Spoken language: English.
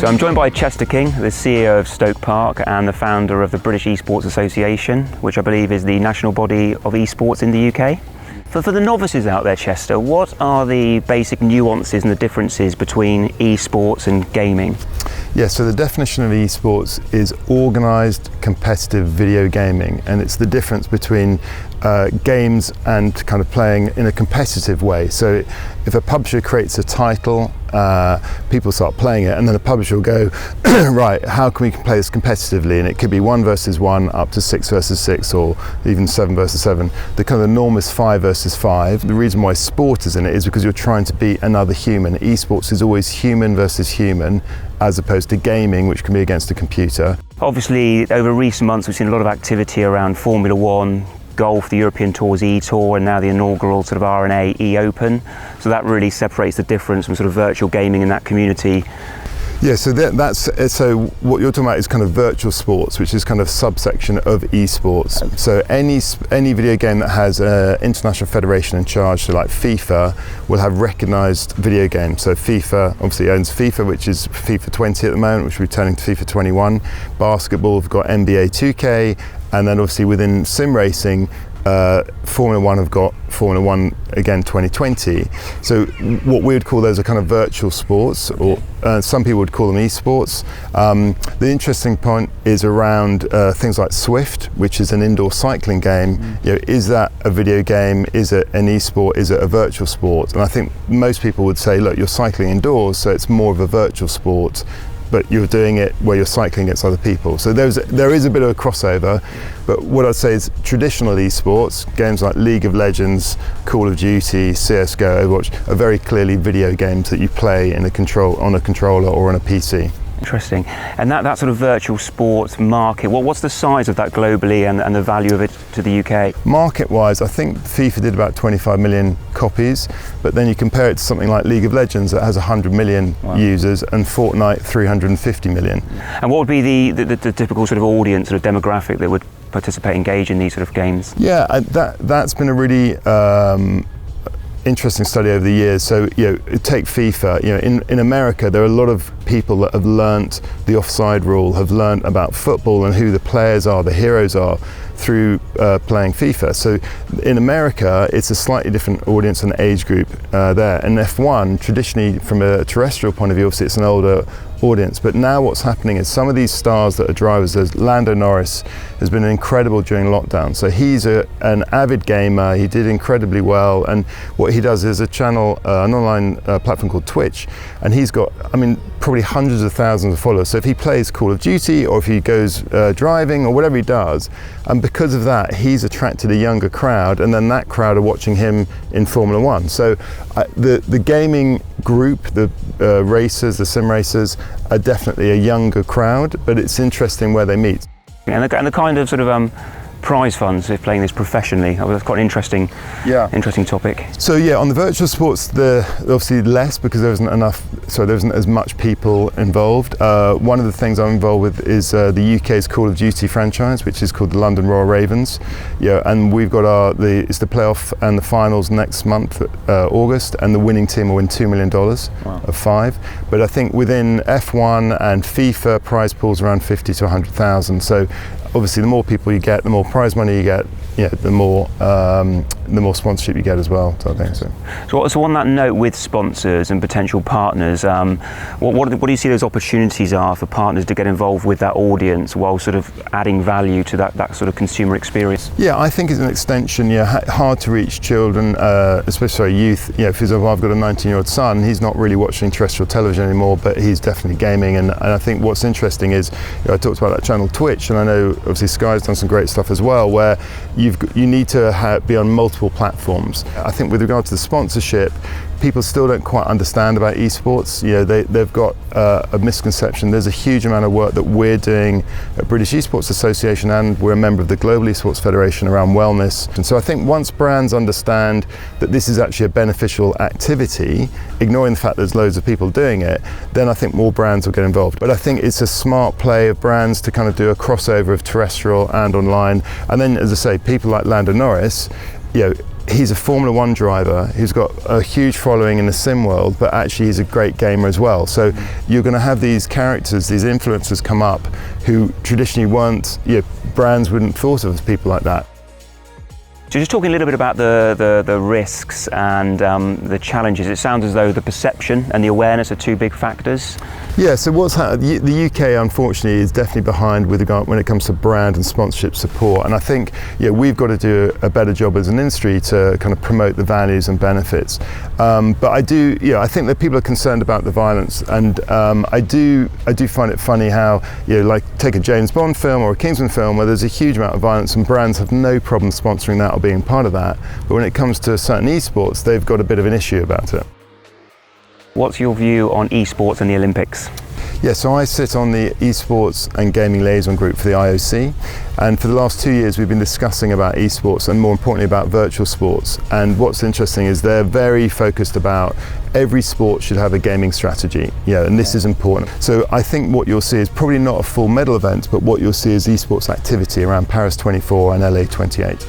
So I'm joined by Chester King, the CEO of Stoke Park and the founder of the British Esports Association, which I believe is the national body of esports in the UK. For the novices out there, Chester, what are the basic nuances and the differences between esports and gaming? Yeah, so the definition of esports is organised competitive video gaming, and it's the difference between games and kind of playing in a competitive way. So if a publisher creates a title, people start playing it, and then the publisher will go, right, how can we play this competitively? And it could be 1 versus 1 up to 6 versus 6, or even 7 versus 7. The kind of the norm is 5 versus 5. The reason why sport is in it is because you're trying to beat another human. Esports is always human versus human, as opposed to gaming, which can be against a computer. Obviously, over recent months, we've seen a lot of activity around Formula One, golf, the European Tour's E-Tour, and now the inaugural sort of R&A E-Open. So that really separates the difference from sort of virtual gaming in that community. Yeah, so so what you're talking about is kind of virtual sports, which is kind of subsection of esports. So any video game that has an international federation in charge, so like FIFA, will have recognised video games. So FIFA obviously owns FIFA, which is FIFA 20 at the moment, which will be turning to FIFA 21. Basketball, we've got NBA 2K, and then obviously within sim racing, Formula One have got Formula One again 2020. So what we would call those are kind of virtual sports, or some people would call them esports. The interesting point is around things like Swift, which is an indoor cycling game. You know, is that a video game? Is it an esport? Is it a virtual sport? And I think most people would say, look, you're cycling indoors, so it's more of a virtual sport, but you're doing it where you're cycling against other people. So there is a bit of a crossover, but what I'd say is traditional esports, games like League of Legends, Call of Duty, CSGO, Overwatch, are very clearly video games that you play on a controller or on a PC. Interesting. And that sort of virtual sports market, what's the size of that globally and the value of it to the UK? Market-wise, I think FIFA did about 25 million copies, but then you compare it to something like League of Legends that has 100 million users, and Fortnite 350 million. And what would be the typical sort of audience, sort of demographic that would participate, engage in these sort of games? Yeah, that's been a really interesting study over the years. So, you know, take FIFA. You know, in America, there are a lot of people that have learnt the offside rule, have learnt about football and who the players are, the heroes are, through playing FIFA. So in America, it's a slightly different audience and age group there. And F1, traditionally from a terrestrial point of view, obviously it's an older audience, but now what's happening is some of these stars that are drivers, there's Lando Norris has been incredible during lockdown. So he's an avid gamer, he did incredibly well, and what he does is a channel, an online platform called Twitch, and he's got, I mean, probably hundreds of thousands of followers. So if he plays Call of Duty, or if he goes driving, or whatever he does, and because of that, he's attracted a younger crowd, and then that crowd are watching him in Formula One. So the gaming group, the racers, the sim racers, are definitely a younger crowd, but it's interesting where they meet. And the kind of sort of prize funds if playing this professionally, that's quite an interesting topic. So yeah, on the virtual sports, obviously less because there isn't as much people involved. One of the things I'm involved with is the UK's Call of Duty franchise, which is called the London Royal Ravens. Yeah, and we've got it's the playoff and the finals next month, August, and the winning team will win $2 million of 5. But I think within F1 and FIFA, prize pools around 50 to 100,000. So obviously, the more people you get, the more prize money you get, the more sponsorship you get as well. So I think so. So on that note, with sponsors and potential partners, what do you see those opportunities are for partners to get involved with that audience while sort of adding value to that sort of consumer experience? Yeah, I think it's an extension. Hard to reach children, especially youth. For example, I've got a 19-year-old son. He's not really watching terrestrial television anymore, but he's definitely gaming. And I think what's interesting is, I talked about that channel Twitch, and I know obviously Sky's done some great stuff as well, where you need to be on multiple platforms. I think with regard to the sponsorship, people still don't quite understand about esports. They've got a misconception. There's a huge amount of work that we're doing at British Esports Association, and we're a member of the Global Esports Federation around wellness. And so I think once brands understand that this is actually a beneficial activity, ignoring the fact there's loads of people doing it, then I think more brands will get involved. But I think it's a smart play of brands to kind of do a crossover of terrestrial and online. And then, as I say, people like Lando Norris, he's a Formula One driver who's got a huge following in the sim world, but actually he's a great gamer as well. So you're going to have these characters, these influencers come up who traditionally weren't, brands wouldn't thought of as people like that. So just talking a little bit about the risks and the challenges, it sounds as though the perception and the awareness are two big factors. Yeah, so what's happened, the UK unfortunately is definitely behind with regard when it comes to brand and sponsorship support, and I think we've got to do a better job as an industry to kind of promote the values and benefits. But I think that people are concerned about the violence, and I do find it funny how like take a James Bond film or a Kingsman film where there's a huge amount of violence and brands have no problem sponsoring that or being part of that, but when it comes to certain esports, they've got a bit of an issue about it. What's your view on esports and the Olympics? Yeah, so I sit on the Esports and Gaming Liaison Group for the IOC, and for the last 2 years we've been discussing about esports and more importantly about virtual sports. And what's interesting is they're very focused about every sport should have a gaming strategy, and this is important. So I think what you'll see is probably not a full medal event, but what you'll see is esports activity around Paris 24 and LA 28.